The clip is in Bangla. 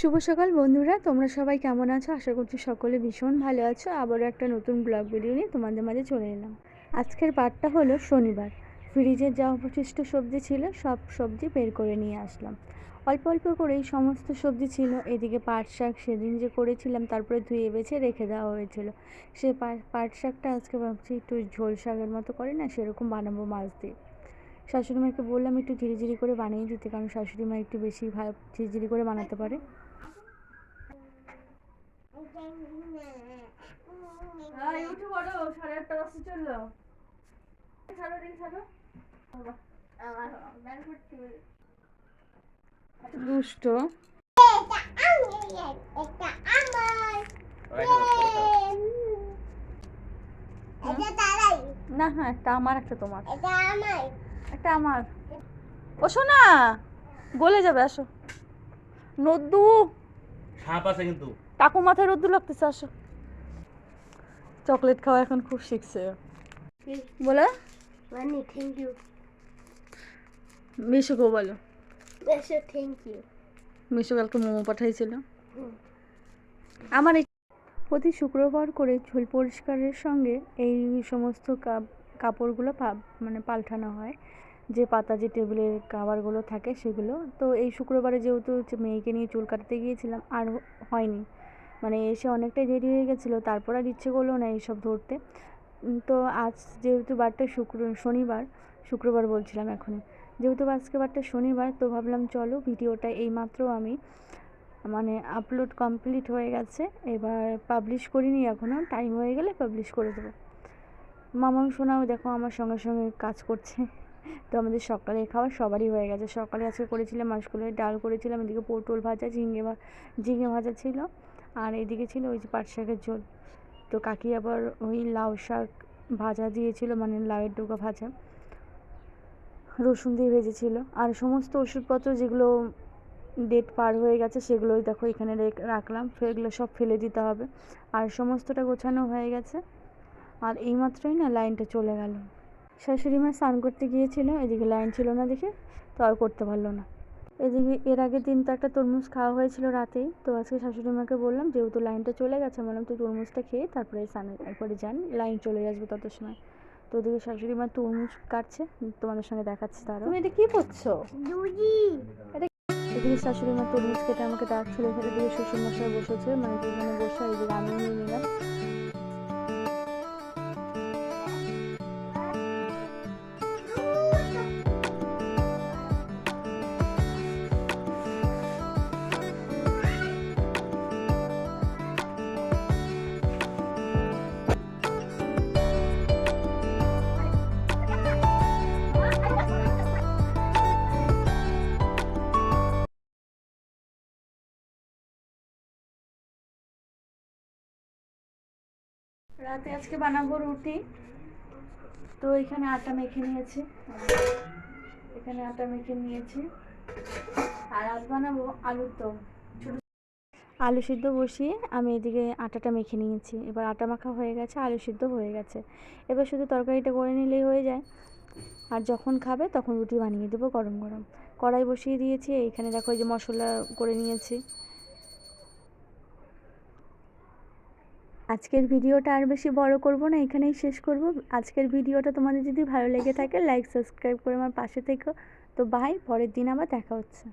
শুভ সকাল বন্ধুরা, তোমরা সবাই কেমন আছো? আশা করছি সকলে ভীষণ ভালো আছো। আবারও একটা নতুন ব্লগ ভিডিও নিয়ে তোমাদের মাঝে চলে এলাম। আজকের বারটা হলো শনিবার। ফ্রিজে যা অবশিষ্ট সবজি ছিল সব সবজি বের করে নিয়ে আসলাম। অল্প অল্প করেই সমস্ত সবজি ছিল। এদিকে পাট শাক সেদিন যে করেছিলাম তারপরে ধুয়ে বেছে রেখে দেওয়া হয়েছিল। সে পাট শাকটা আজকে ভাবছি একটু ঝোল শাকের মতো করে না, সেরকম বানাবো মাছ দিয়ে। শাশুড়ি মাকে বললাম একটু ঝিরিঝিরি করে বানিয়ে দিতে, কারণ শাশুড়ি মা একটু বেশি ঝিরিঝিরি করে বানাতে পারে। দুষ্ট না, হ্যাঁ একটা আমার একটা তোমার, একটা আমার। ও শোনা গলে যাবে, আসো। নদ্দু সাপ আছে কিন্তু টাকু মাথায় রোদ্দু লাগতেছে, আসো। চকলেট খাওয়া এখন খুব শিখছে বলে। Mani, thank you. মিশুকে বলো। Besha, thank you. মিশু কালকে মোমো পাঠাইছিল। আমার প্রতি শুক্রবার করে ঝোল পরিষ্কারের সঙ্গে এই সমস্ত কাপড়গুলো মানে পাল্টানো হয়। যে পাতা যে টেবিলের কাভারগুলো থাকে সেগুলো। তো এই শুক্রবারে যেহেতু মেয়েকে নিয়ে চুল কাটতে গিয়েছিলাম আর হয়নি, মানে এসে অনেকটাই দেরি হয়ে গেছিলো, তারপর আর ইচ্ছে করলো না এইসব ধরতে। তো আজ যেহেতু বারটা শুক্রবার বলছিলাম এখনই, যেহেতু আজকে বারটা শনিবার, তো ভাবলাম চলো ভিডিওটা এইমাত্র আমি মানে আপলোড কমপ্লিট হয়ে গেছে, এবার পাবলিশ করিনি এখনও, টাইম হয়ে গেলে পাবলিশ করে দেবো। মামাও শোনাও দেখো আমার সঙ্গে সঙ্গে কাজ করছে। তো আমাদের সকালে খাওয়া সবারই হয়ে গেছে। সকালে আজকে করেছিলাম মাসকলাইয়ের ডাল করেছিলাম, এদিকে পটল ভাজা, ঝিঙে ভাজা ছিল, আর এদিকে ছিল ওই যে পাট শাকের ঝোল। তো কাকি আবার ওই লাউ শাক ভাজা দিয়েছিল, মানে লাউয়ের ডোকা ভাজা, রসুন দিয়ে ভেজেছিল। আর সমস্ত ওষুধপত্র যেগুলো ডেট পার হয়ে গেছে সেগুলোই দেখো এখানে রাখলাম, এগুলো সব ফেলে দিতে হবে। আর সমস্তটা গোছানো হয়ে গেছে। আর এইমাত্রই না লাইনটা চলে গেল। শাশুড়ি মা স্নান করতে গিয়েছিল, এদিকে লাইন ছিল না দেখে তো আর করতে পারলো না। এদিকে এর আগের দিন তো একটা তরমুজ খাওয়া হয়েছিল রাতেই, তো আজকে শাশুড়ি মাকে বললাম যেহেতু লাইনটা চলে গেছে, বললাম তুই তরমুজটা খেয়ে তারপরে একবারে যান, লাইন চলে আসবে তত সময়। তো ওদিকে শাশুড়ি মা তরমুজ কাটছে, তোমাদের সঙ্গে দেখাচ্ছি। তারা তুমি এটা কি করছো? এদিকে শাশুড়ি মা তরমুজ কেটে আমাকে ডাকছিল, এখানে দিকে শ্বশুর মশাই বসেছে, মানে দুজনে বসে, এদিকে আমিও নিয়ে নিলাম। রাতে আজকে বানাবো রুটি। তো এখানে আটা মেখে নিয়েছি, আর আজ বানাবো আলুর দম। আলু সিদ্ধ বসিয়ে আমি এদিকে আটাটা মেখে নিয়েছি। এবার আটা মাখা হয়ে গেছে, আলু সিদ্ধ হয়ে গেছে, এবার শুধু তরকারিটা করে নিলেই হয়ে যায়। আর যখন খাবে তখন রুটি বানিয়ে দেবো গরম গরম। কড়াই বসিয়ে দিয়েছি, এইখানে দেখো এই যে মশলা করে নিয়েছি। আজকের ভিডিওটা আর বেশি বড় করব না, এখানেই শেষ করব। আজকের ভিডিওটা তোমাদের যদি ভালো লেগে থাকে লাইক সাবস্ক্রাইব করে আমার পাশে থেকো। তো বাই, পরের দিন আবার দেখা হচ্ছে।